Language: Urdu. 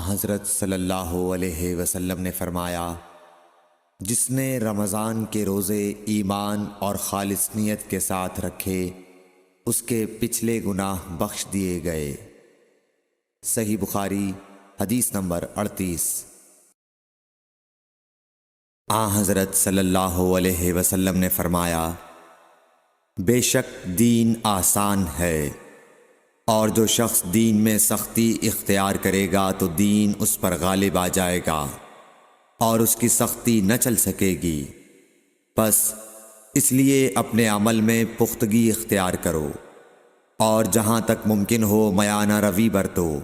حضرت صلی اللہ علیہ وسلم نے فرمایا، جس نے رمضان کے روزے ایمان اور خالص نیت کے ساتھ رکھے اس کے پچھلے گناہ بخش دیے گئے۔ صحیح بخاری حدیث نمبر 38۔ حضرت صلی اللہ علیہ وسلم نے فرمایا، بے شک دین آسان ہے، اور جو شخص دین میں سختی اختیار کرے گا تو دین اس پر غالب آ جائے گا اور اس کی سختی نہ چل سکے گی۔ بس اس لیے اپنے عمل میں پختگی اختیار کرو اور جہاں تک ممکن ہو میانہ روی برتو۔